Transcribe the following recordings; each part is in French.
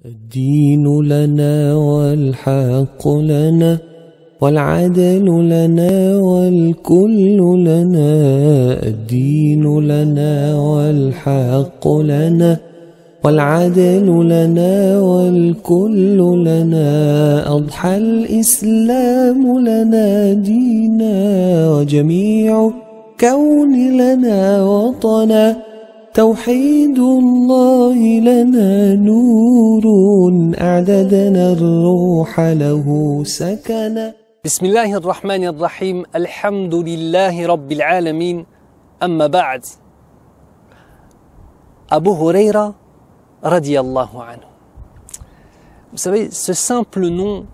الدين لنا والحق لنا والعدل لنا والكل لنا. الدين لنا والحق لنا والعدل لنا والكل لنا. أضحى الإسلام لنا دينا وجميع كون لنا وطنا. توحيد الله لنا نور أعددنا الروح له سكنا. بسم الله الرحمن الرحيم. الحمد لله رب العالمين. أما بعد. Abu Huraira radiyallahu anhu. Vous savez, ce simple nom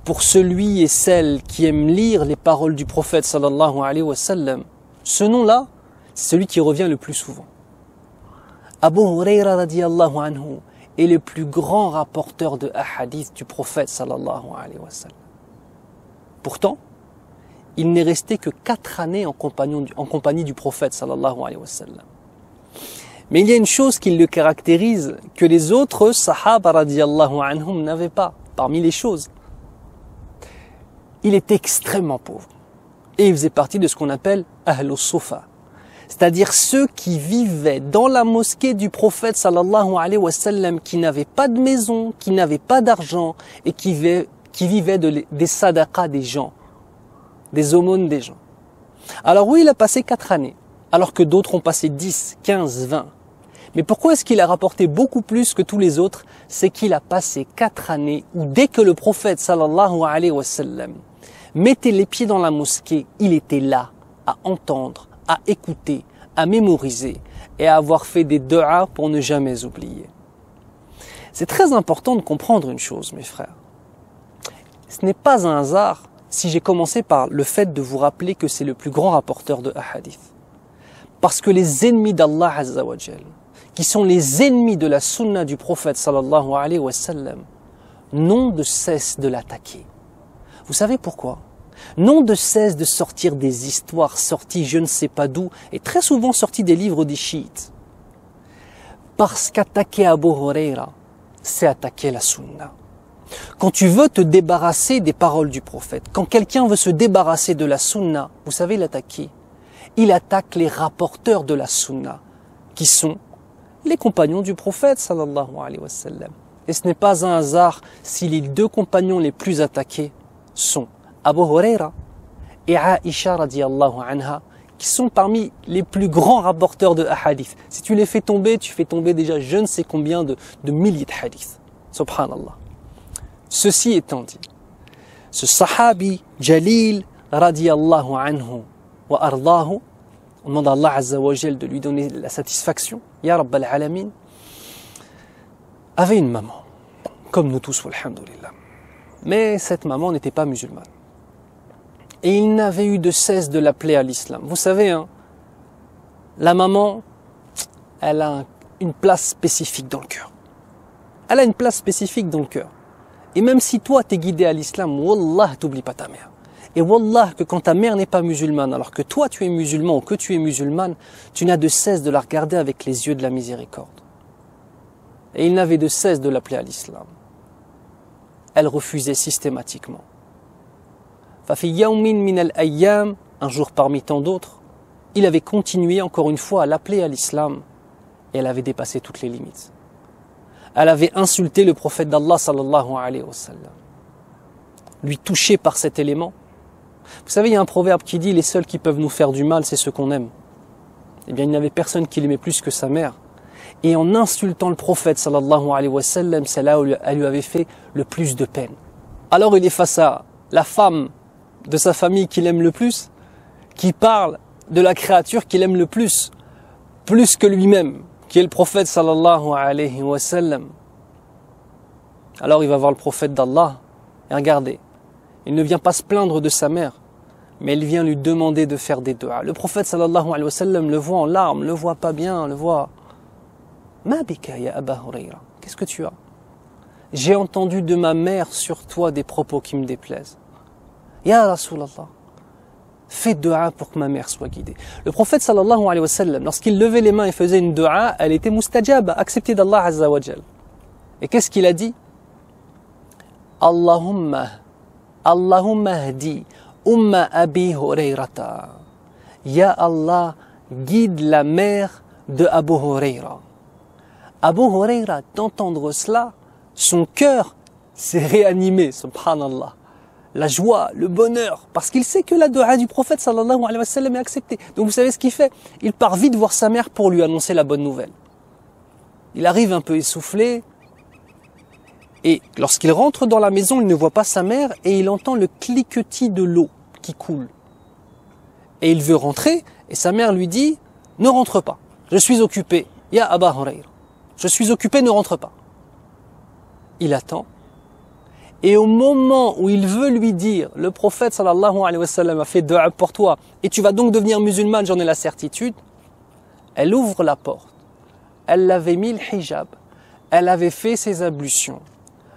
pour celui et celle qui aiment lire les paroles du prophète sallallahu alayhi wa sallam, ce nom-là, c'est celui qui revient le plus souvent. Abu Huraira radiyallahu anhu est le plus grand rapporteur de hadith du prophète sallallahu alayhi wa sallam. Pourtant, il n'est resté que 4 années en compagnie du prophète sallallahu alayhi wa sallam. Mais il y a une chose qui le caractérise que les autres sahaba radiyallahu anhum n'avaient pas. Parmi les choses, il est extrêmement pauvre. Et il faisait partie de ce qu'on appelle Ahlus Sufa. C'est-à-dire ceux qui vivaient dans la mosquée du prophète sallallahu alayhi wa sallam, qui n'avaient pas de maison, qui n'avaient pas d'argent et qui vivaient des sadaqas des gens, des aumônes des gens. Alors oui, il a passé 4 années, alors que d'autres ont passé 10, 15, 20. Mais pourquoi est-ce qu'il a rapporté beaucoup plus que tous les autres? C'est qu'il a passé 4 années où dès que le prophète sallallahu alayhi wa sallam mettait les pieds dans la mosquée, il était là à entendre, à écouter, à mémoriser et à avoir fait des du'as pour ne jamais oublier. C'est très important de comprendre une chose, mes frères. Ce n'est pas un hasard si j'ai commencé par le fait de vous rappeler que c'est le plus grand rapporteur de hadith. Parce que les ennemis d'Allah Azza wa Jal, qui sont les ennemis de la sunna du prophète sallallahu alayhi wa sallam, n'ont de cesse de l'attaquer. Vous savez pourquoi? N'ont de cesse de sortir des histoires sorties je ne sais pas d'où, et très souvent sorties des livres des chiites. Parce qu'attaquer Abu Huraira, c'est attaquer la sunna. Quand tu veux te débarrasser des paroles du prophète, quand quelqu'un veut se débarrasser de la sunna, vous savez l'attaquer. Il attaque les rapporteurs de la sunna, qui sont les compagnons du prophète sallallahu alayhi wa sallam. Et ce n'est pas un hasard si les 2 compagnons les plus attaqués sont Abu Huraira et Aisha radiyallahu anha, qui sont parmi les plus grands rapporteurs de hadith. Si tu les fais tomber, tu fais tomber déjà je ne sais combien de milliers de hadiths. Subhanallah. Ceci étant dit, ce sahabi Jalil radiyallahu anhu wa ardahu, on demande à Allah Azza wa Jal de lui donner la satisfaction, Ya Rabbal Alamin, avait une maman, comme nous tous, walhamdulillah. Mais cette maman n'était pas musulmane. Et il n'avait eu de cesse de l'appeler à l'islam. Vous savez, hein, la maman, elle a une place spécifique dans le cœur. Elle a une place spécifique dans le cœur. Et même si toi t'es guidé à l'islam, wallah, t'oublies pas ta mère. Et wallah, que quand ta mère n'est pas musulmane, alors que toi tu es musulman ou que tu es musulmane, tu n'as de cesse de la regarder avec les yeux de la miséricorde. Et il n'avait de cesse de l'appeler à l'islam. Elle refusait systématiquement. Fafi yawmin min al-ayyam, un jour parmi tant d'autres, il avait continué encore une fois à l'appeler à l'islam et elle avait dépassé toutes les limites. Elle avait insulté le prophète d'Allah sallallahu alayhi wa sallam. Lui touché par cet élément. Vous savez, il y a un proverbe qui dit « Les seuls qui peuvent nous faire du mal, c'est ceux qu'on aime ». Eh bien, il n'y avait personne qui l'aimait plus que sa mère. Et en insultant le prophète sallallahu alayhi wa sallam, c'est là où elle lui avait fait le plus de peine. Alors il est face à la femme de sa famille qu'il aime le plus, qui parle de la créature qu'il aime le plus que lui-même, qui est le prophète sallallahu alayhi wa sallam. Alors il va voir le prophète d'Allah, et regardez, il ne vient pas se plaindre de sa mère, mais il vient lui demander de faire des du'as. Le prophète sallallahu alayhi wa sallam le voit en larmes, le voit pas bien, le voit. Ma bika ya Aba Huraira, qu'est-ce que tu as? J'ai entendu de ma mère sur toi des propos qui me déplaisent. Ya Rasulallah, fais du'a pour que ma mère soit guidée. Le prophète sallallahu alayhi wa sallam, lorsqu'il levait les mains et faisait une du'a, elle était mustajaba, acceptée d'Allah Azza wa Jal. Et qu'est-ce qu'il a dit? Allahumma hdi umma Abi Hurayrata. Ya Allah, guide la mère de Abu Hurayra. Abu Hurayra, d'entendre cela, son cœur s'est réanimé, subhanallah. La joie, le bonheur, parce qu'il sait que la dua du prophète sallallahu alayhi wa sallam est acceptée. Donc vous savez ce qu'il fait? Il part vite voir sa mère pour lui annoncer la bonne nouvelle. Il arrive un peu essoufflé, et lorsqu'il rentre dans la maison, il ne voit pas sa mère, et il entend le cliquetis de l'eau qui coule. Et il veut rentrer, et sa mère lui dit, ne rentre pas, je suis occupé, ya Aba Hurayra, je suis occupé, ne rentre pas. Il attend, et au moment où il veut lui dire, le prophète sallallahu alayhi wa sallam a fait dua pour toi, et tu vas donc devenir musulmane, j'en ai la certitude, elle ouvre la porte, elle avait mis le hijab, elle avait fait ses ablutions,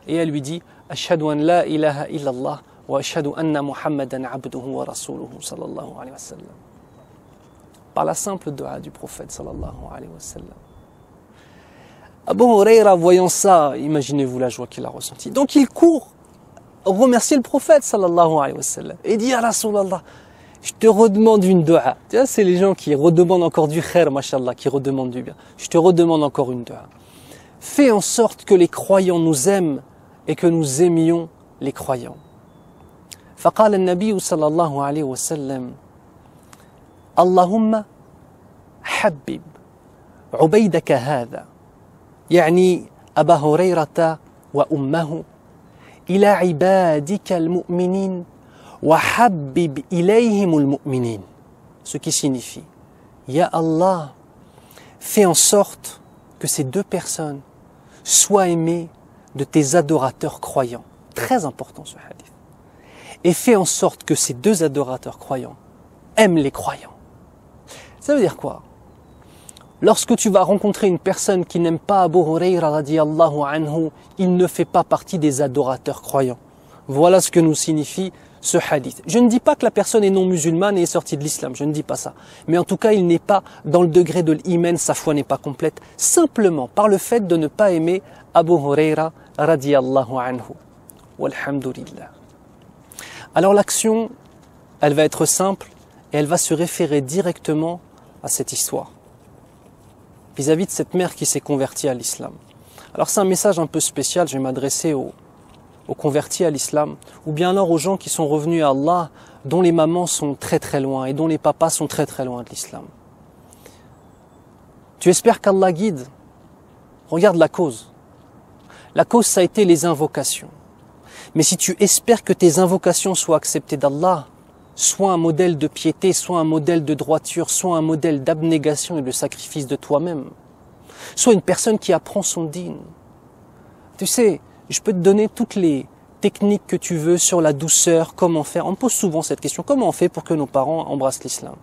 et elle lui dit, ashhadu an la ilaha illallah, wa ashhadu anna Muhammadan abduhu wa rasuluhu sallallahu alayhi wa sallam. Par la simple dua du prophète sallallahu alayhi wa sallam. Abu Hurayra, voyant ça, imaginez-vous la joie qu'il a ressentie. Donc il court remercier le prophète sallallahu alayhi wa sallam et dit, ya Rasulallah, je te redemande une dua. Tu vois, c'est les gens qui redemandent encore du khair, mashallah, qui redemandent du bien. Je te redemande encore une dua. Fais en sorte que les croyants nous aiment et que nous aimions les croyants. فقال النبي صلى الله عليه وسلم اللهم حبب عبيدك هذا يعني أبا هريرة وأمه إلى عبادك المؤمنين وحبب إليهم المؤمنين. Ce qui signifie, Ya Allah, fais en sorte que ces deux personnes soient aimées de tes adorateurs croyants. Très important ce hadith. Et fais en sorte que ces deux adorateurs croyants aiment les croyants. Ça veut dire quoi? Lorsque tu vas rencontrer une personne qui n'aime pas Abu Hurayra radiyallahu anhu, il ne fait pas partie des adorateurs croyants. Voilà ce que nous signifie ce hadith. Je ne dis pas que la personne est non musulmane et est sortie de l'islam, je ne dis pas ça. Mais en tout cas, il n'est pas dans le degré de l'iman, sa foi n'est pas complète, simplement par le fait de ne pas aimer Abu Hurayra radiyallahu anhu. Walhamdulillah. Alors l'action, elle va être simple et elle va se référer directement à cette histoire, vis-à-vis de cette mère qui s'est convertie à l'islam. Alors c'est un message un peu spécial, je vais m'adresser aux convertis à l'islam, ou bien alors aux gens qui sont revenus à Allah, dont les mamans sont très très loin et dont les papas sont très très loin de l'islam. Tu espères qu'Allah guide? Regarde la cause. La cause, ça a été les invocations. Mais si tu espères que tes invocations soient acceptées d'Allah, soit un modèle de piété, soit un modèle de droiture, soit un modèle d'abnégation et de sacrifice de toi-même, soit une personne qui apprend son dîn. Tu sais, je peux te donner toutes les techniques que tu veux sur la douceur, comment faire. On me pose souvent cette question, comment on fait pour que nos parents embrassent l'islam?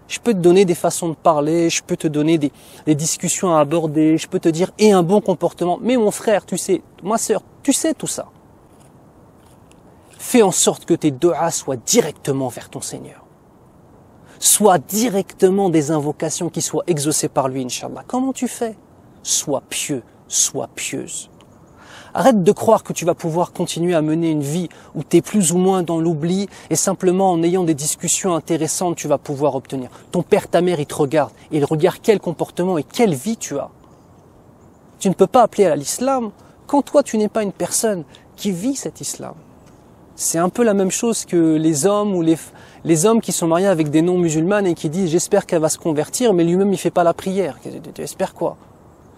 Je peux te donner des façons de parler, je peux te donner des discussions à aborder, je peux te dire, et un bon comportement. Mais mon frère, tu sais, ma sœur, tu sais tout ça. Fais en sorte que tes du'as soient directement vers ton Seigneur. Sois directement des invocations qui soient exaucées par lui, Inch'Allah. Comment tu fais? Sois pieux, sois pieuse. Arrête de croire que tu vas pouvoir continuer à mener une vie où tu es plus ou moins dans l'oubli et simplement en ayant des discussions intéressantes, tu vas pouvoir obtenir. Ton père, ta mère, ils te regardent et ils regardent quel comportement et quelle vie tu as. Tu ne peux pas appeler à l'islam quand toi, tu n'es pas une personne qui vit cet islam. C'est un peu la même chose que les hommes ou les hommes qui sont mariés avec des non-musulmanes et qui disent « j'espère qu'elle va se convertir », mais lui-même il fait pas la prière. Tu espères quoi?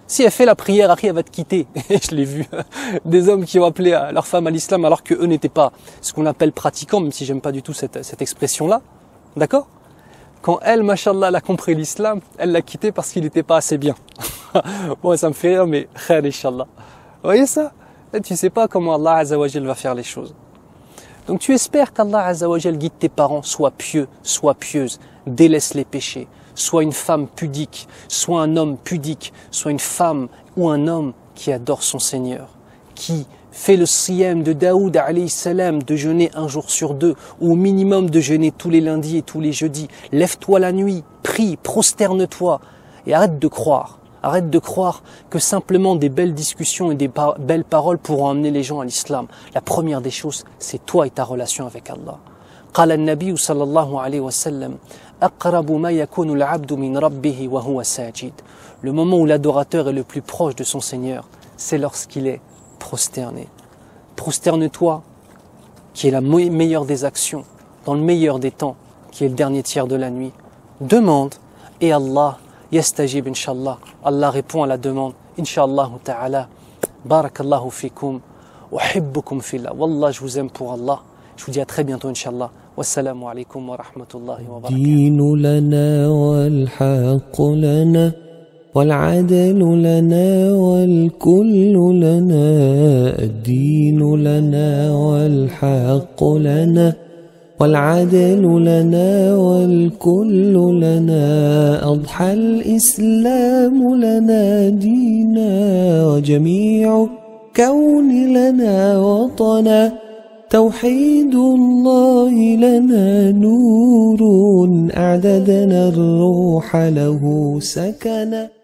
Si elle fait la prière, après elle va te quitter. Je l'ai vu, des hommes qui ont appelé leur femme à l'islam alors qu'eux n'étaient pas ce qu'on appelle pratiquants, même si j'aime pas du tout cette expression-là. D'accord? Quand elle, mashallah, elle a compris l'islam, elle l'a quitté parce qu'il n'était pas assez bien. Bon, ça me fait rire, mais khair, inshallah. Vous voyez ça? Et tu sais pas comment Allah Azza wa Jal va faire les choses. Donc tu espères qu'Allah Azza wa Jal guide tes parents, sois pieux, sois pieuse, délaisse les péchés, sois une femme pudique, sois un homme pudique, sois une femme ou un homme qui adore son Seigneur, qui fait le siyam de Daoud alayhi salam, de jeûner un jour sur deux, ou au minimum de jeûner tous les lundis et tous les jeudis. Lève-toi la nuit, prie, prosterne-toi, et arrête de croire Arrête de croire que simplement des belles discussions et des belles paroles pourront amener les gens à l'islam. La première des choses, c'est toi et ta relation avec Allah. قال النبي صلى الله عليه وسلم أقرب ما يكون العبد من ربه وهو ساجد. Le moment où l'adorateur est le plus proche de son Seigneur, c'est lorsqu'il est prosterné. Prosterne-toi, qui est la meilleure des actions, dans le meilleur des temps, qui est le dernier tiers de la nuit. Demande, et Allah, yastajib inshallah. Allah répond à la demande, inshallah ta'ala. Barakallahu fikum, uhibbukum fillah. Wallah, je vous aime pour Allah. Je vous dis à très bientôt, inshallah. Wassalamu alaikum wa rahmatullahi wa barakatuh. الدين لنا والحق لنا والعدل لنا والكل لنا. الدين لنا والحق لنا والعدل لنا والكل لنا. أضحى الإسلام لنا دينا وجميع كون لنا وطنا. توحيد الله لنا نور أعددنا الروح له سكنا.